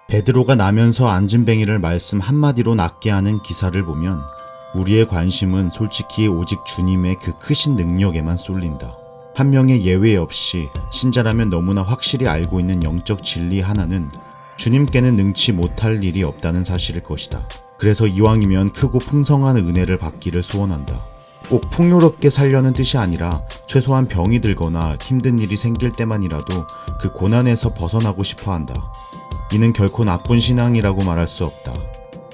베드로가 나면서 안진뱅이를 말씀 한마디로 낫게 하는 기사를 보면 우리의 관심은 솔직히 오직 주님의 그 크신 능력에만 쏠린다. 한 명의 예외 없이 신자라면 너무나 확실히 알고 있는 영적 진리 하나는 주님께는 능치 못할 일이 없다는 사실일 것이다. 그래서 이왕이면 크고 풍성한 은혜를 받기를 소원한다. 꼭 풍요롭게 살려는 뜻이 아니라 최소한 병이 들거나 힘든 일이 생길 때만이라도 그 고난에서 벗어나고 싶어 한다. 이는 결코 나쁜 신앙이라고 말할 수 없다.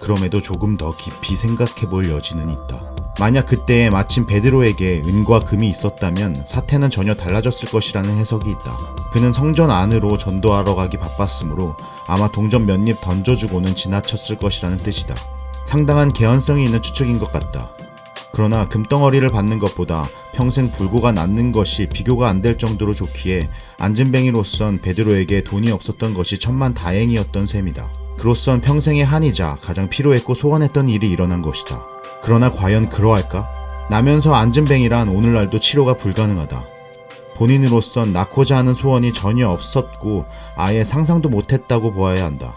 그럼에도 조금 더 깊이 생각해 볼 여지는 있다. 만약 그때에 마침 베드로에게 은과 금이 있었다면 사태는 전혀 달라졌을 것이라는 해석이 있다. 그는 성전 안으로 전도하러 가기 바빴으므로 아마 동전 몇 입 던져주고는 지나쳤을 것이라는 뜻이다. 상당한 개연성이 있는 추측인 것 같다. 그러나 금덩어리를 받는 것보다 평생 불구가 낫는 것이 비교가 안 될 정도로 좋기에 안진뱅이로선 베드로에게 돈이 없었던 것이 천만다행이었던 셈이다. 그로선 평생의 한이자 가장 필요했고 소원했던 일이 일어난 것이다. 그러나 과연 그러할까? 나면서 안진뱅이란 오늘날도 치료가 불가능하다. 본인으로선 낳고자 하는 소원이 전혀 없었고 아예 상상도 못했다고 보아야 한다.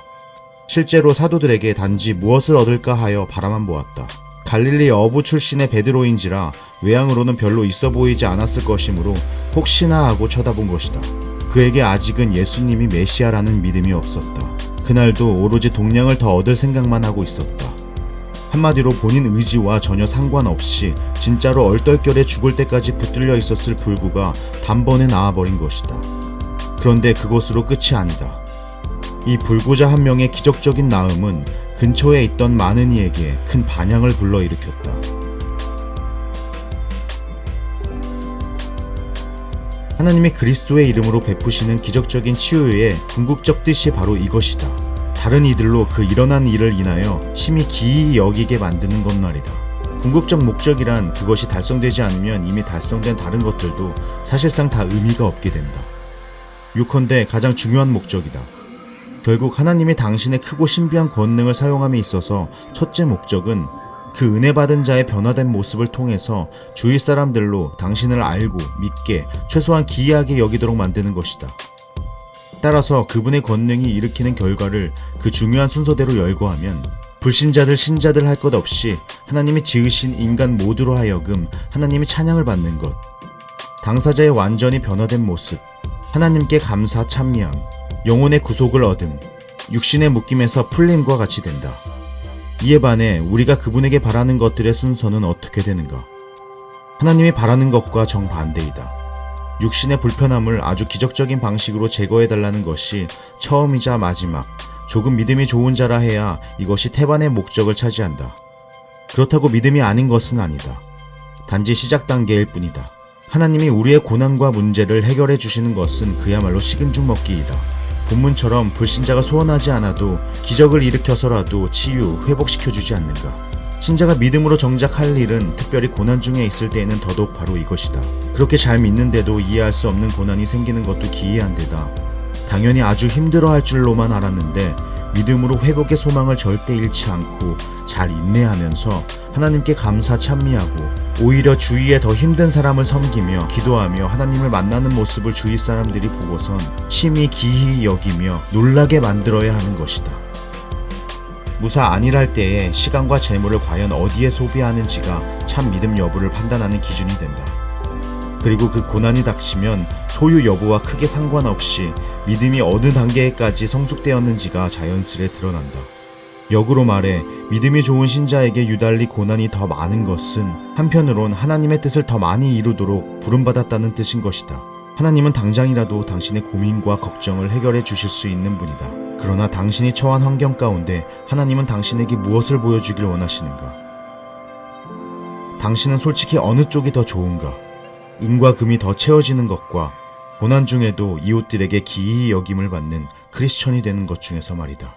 실제로 사도들에게 단지 무엇을 얻을까 하여 바라만 보았다. 갈릴리 어부 출신의 베드로인지라 외양으로는 별로 있어 보이지 않았을 것이므로 혹시나 하고 쳐다본 것이다. 그에게 아직은 예수님이 메시아라는 믿음이 없었다. 그날도 오로지 동량을 더 얻을 생각만 하고 있었다. 한마디로 본인 의지와 전혀 상관없이 진짜로 얼떨결에 죽을 때까지 붙들려 있었을 불구가 단번에 나아버린 것이다. 그런데 그것으로 끝이 아니다. 이 불구자 한 명의 기적적인 나음은 근처에 있던 많은 이에게 큰 반향을 불러일으켰다. 하나님이 그리스도의 이름으로 베푸시는 기적적인 치유의 궁극적 뜻이 바로 이것이다. 다른 이들로 그 일어난 일을 인하여 심히 기이 여기게 만드는 것 말이다. 궁극적 목적이란 그것이 달성되지 않으면 이미 달성된 다른 것들도 사실상 다 의미가 없게 된다. 요컨대 가장 중요한 목적이다. 결국 하나님이 당신의 크고 신비한 권능을 사용함에 있어서 첫째 목적은 그 은혜 받은 자의 변화된 모습을 통해서 주위 사람들로 당신을 알고 믿게 최소한 기이하게 여기도록 만드는 것이다. 따라서 그분의 권능이 일으키는 결과를 그 중요한 순서대로 열거하면 불신자들 신자들 할 것 없이 하나님이 지으신 인간 모두로 하여금 하나님이 찬양을 받는 것, 당사자의 완전히 변화된 모습, 하나님께 감사 찬미함, 영혼의 구속을 얻음, 육신의 묶임에서 풀림과 같이 된다. 이에 반해 우리가 그분에게 바라는 것들의 순서는 어떻게 되는가? 하나님이 바라는 것과 정반대이다. 육신의 불편함을 아주 기적적인 방식으로 제거해달라는 것이 처음이자 마지막, 조금 믿음이 좋은 자라 해야 이것이 태반의 목적을 차지한다. 그렇다고 믿음이 아닌 것은 아니다. 단지 시작 단계일 뿐이다. 하나님이 우리의 고난과 문제를 해결해 주시는 것은 그야말로 식은 죽 먹기이다. 본문처럼 불신자가 소원하지 않아도 기적을 일으켜서라도 치유, 회복시켜주지 않는가. 신자가 믿음으로 정작 할 일은 특별히 고난 중에 있을 때에는 더더욱 바로 이것이다. 그렇게 잘 믿는데도 이해할 수 없는 고난이 생기는 것도 기이한 데다 당연히 아주 힘들어할 줄로만 알았는데 믿음으로 회복의 소망을 절대 잃지 않고 잘 인내하면서 하나님께 감사 찬미하고 오히려 주위에 더 힘든 사람을 섬기며 기도하며 하나님을 만나는 모습을 주위 사람들이 보고선 심히 기이 여기며 놀라게 만들어야 하는 것이다. 무사 안일할 때에 시간과 재물을 과연 어디에 소비하는지가 참 믿음 여부를 판단하는 기준이 된다. 그리고 그 고난이 닥치면 소유 여부와 크게 상관없이 믿음이 어느 단계까지 성숙되었는지가 자연스레 드러난다. 역으로 말해 믿음이 좋은 신자에게 유달리 고난이 더 많은 것은 한편으론 하나님의 뜻을 더 많이 이루도록 부름받았다는 뜻인 것이다. 하나님은 당장이라도 당신의 고민과 걱정을 해결해 주실 수 있는 분이다. 그러나 당신이 처한 환경 가운데 하나님은 당신에게 무엇을 보여주길 원하시는가? 당신은 솔직히 어느 쪽이 더 좋은가? 은과 금이 더 채워지는 것과 고난 중에도 이웃들에게 기이히 여김을 받는 크리스천이 되는 것 중에서 말이다.